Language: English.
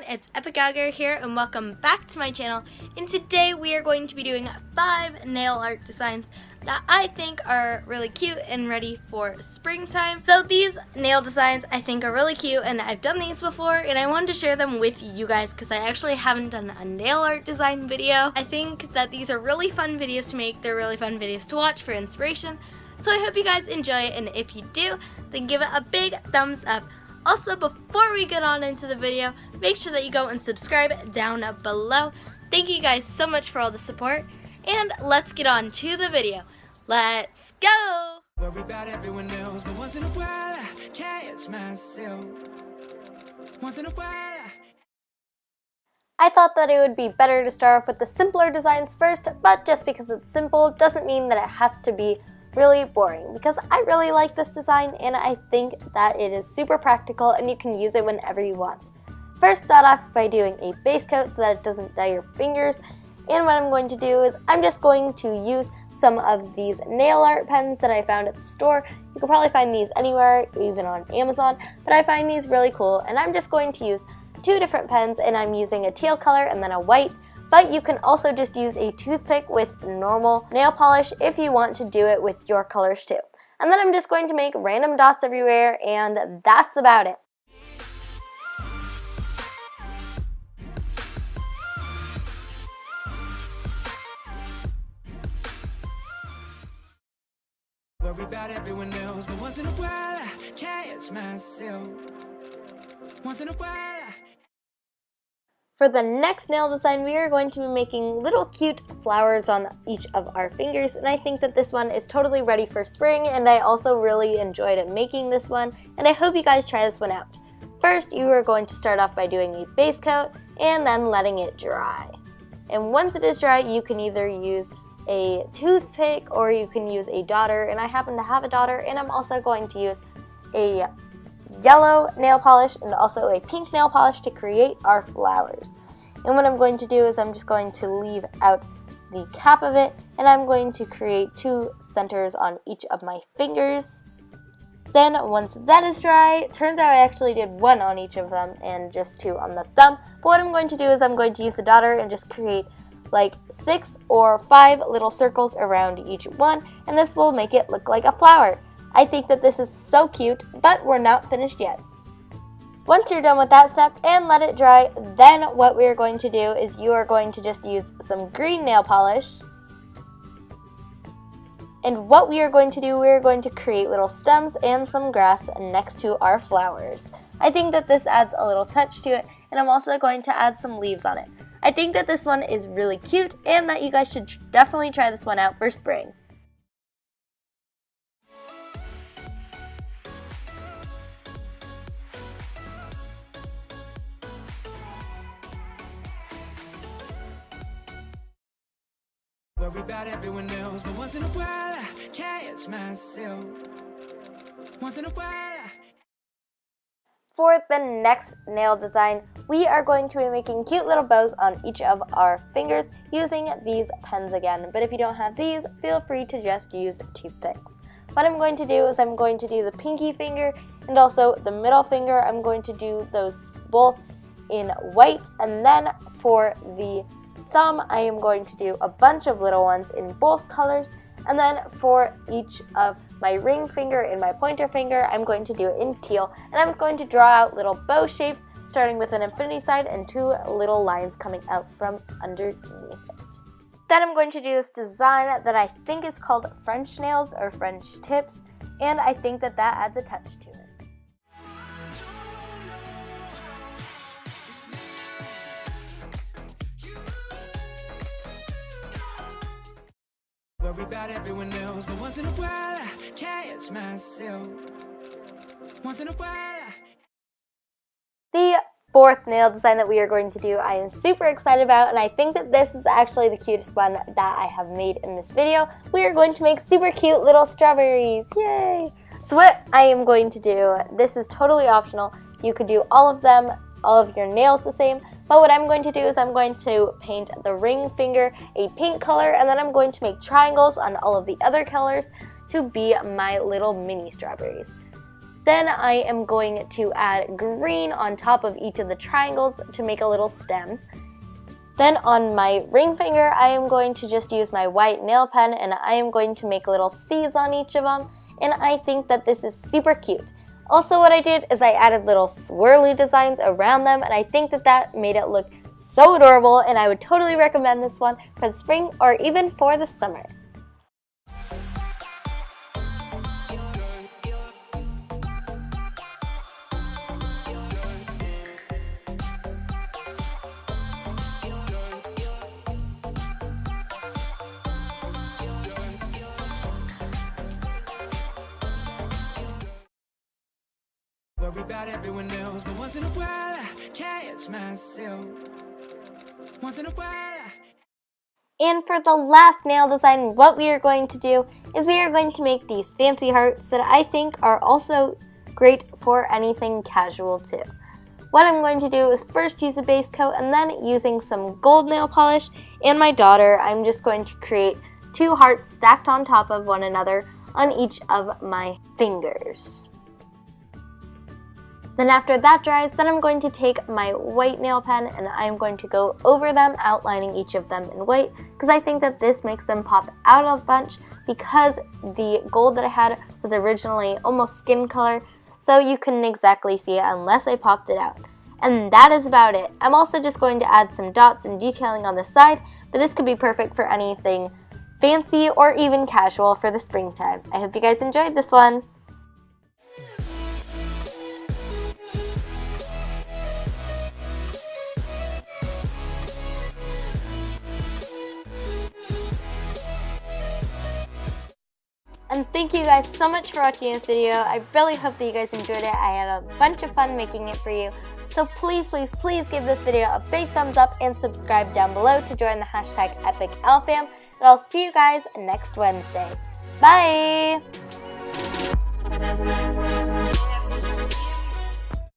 It's Epicalgar here and welcome back to my channel, and today we are going to be doing 5 nail art designs that I think are really cute and ready for springtime. So these nail designs I think are really cute, and I've done these before and I wanted to share them with you guys because I actually haven't done a nail art design video. I think that these are really fun videos to make. They're really fun videos to watch for inspiration. So I hope you guys enjoy it, and if you do, then give it a big thumbs up. Also, before we get on into the video, make sure that you go and subscribe down below. Thank you guys so much for all the support, and let's get on to the video. Let's go! Worry about everyone else, but once in a while I catch myself. Once in a while I thought that it would be better to start off with the simpler designs first, but just because it's simple doesn't mean that it has to be really boring, because I really like this design and I think that it is super practical and you can use it whenever you want. First, start off by doing a base coat so that it doesn't dye your fingers, and what I'm going to do is I'm just going to use some of these nail art pens that I found at the store. You can probably find these anywhere, even on Amazon, but I find these really cool, and I'm just going to use 2 different pens, and I'm using a teal color and then a white. But you can also just use a toothpick with normal nail polish if you want to do it with your colors too. And then I'm just going to make random dots everywhere, and that's about it. worry about everyone else, but once in a while I catch myself. Once in a while For the next nail design, we are going to be making little cute flowers on each of our fingers, and I think that this one is totally ready for spring, and I also really enjoyed making this one, and I hope you guys try this one out. First, you are going to start off by doing a base coat and then letting it dry. And once it is dry, you can either use a toothpick or you can use a daughter, and I happen to have a daughter, and I'm also going to use a yellow nail polish and also a pink nail polish to create our flowers. And what I'm going to do is I'm just going to leave out the cap of it, and I'm going to create 2 centers on each of my fingers. Then once that is dry, it turns out I actually did 1 on each of them and just 2 on the thumb. But what I'm going to do is I'm going to use the daughter and just create like 6 or 5 little circles around each one, and this will make it look like a flower. I think that this is so cute, but we're not finished yet. Once you're done with that step and let it dry, then what we're going to do is you are going to just use some green nail polish. And what we are going to do, we're going to create little stems and some grass next to our flowers. I think that this adds a little touch to it, and I'm also going to add some leaves on it. I think that this one is really cute and that you guys should definitely try this one out for spring. worry about everyone else, but once in a while I catch myself. Once in a while For the next nail design, we are going to be making cute little bows on each of our fingers using these pens again. But if you don't have these, feel free to just use toothpicks. What I'm going to do is I'm going to do the pinky finger and also the middle finger. I'm going to do those both in white, and then for the thumb, I am going to do a bunch of little ones in both colors, and then for each of my ring finger and my pointer finger, I'm going to do it in teal, and I'm going to draw out little bow shapes, starting with an infinity side and 2 little lines coming out from underneath it. Then I'm going to do this design that I think is called French nails or French tips, and I think that that adds a touch to it. worry about everyone else, but once in a while I catch myself. Once in a while fourth nail design that we are going to do I am super excited about, and I think that this is actually the cutest one that I have made in this video. We are going to make super cute little strawberries. Yay! So what I am going to do, this is totally optional. You could do all of them, all of your nails the same, but what I'm going to do is I'm going to paint the ring finger a pink color, and then I'm going to make triangles on all of the other colors to be my little mini strawberries. Then I am going to add green on top of each of the triangles to make a little stem. Then on my ring finger, I am going to just use my white nail pen, and I am going to make little C's on each of them, and I think that this is super cute. Also, what I did is I added little swirly designs around them, and I think that that made it look so adorable, and I would totally recommend this one for the spring or even for the summer. Worry about everyone else, but once in a while I catch myself. Once in a while And for the last nail design, what we are going to do is we are going to make these fancy hearts that I think are also great for anything casual too. What I'm going to do is first use a base coat, and then using some gold nail polish and my daughter, I'm just going to create two hearts stacked on top of one another on each of my fingers. Then after that dries, then I'm going to take my white nail pen and I'm going to go over them, outlining each of them in white, because I think that this makes them pop out a bunch, because the gold that I had was originally almost skin color, so you couldn't exactly see it unless I popped it out. And that is about it. I'm also just going to add some dots and detailing on the side, but this could be perfect for anything fancy or even casual for the springtime. I hope you guys enjoyed this one. And thank you guys so much for watching this video. I really hope that you guys enjoyed it. I had a bunch of fun making it for you. So please, please, please give this video a big thumbs up and subscribe down below to join the hashtag EpicLFam. And I'll see you guys next Wednesday. Bye!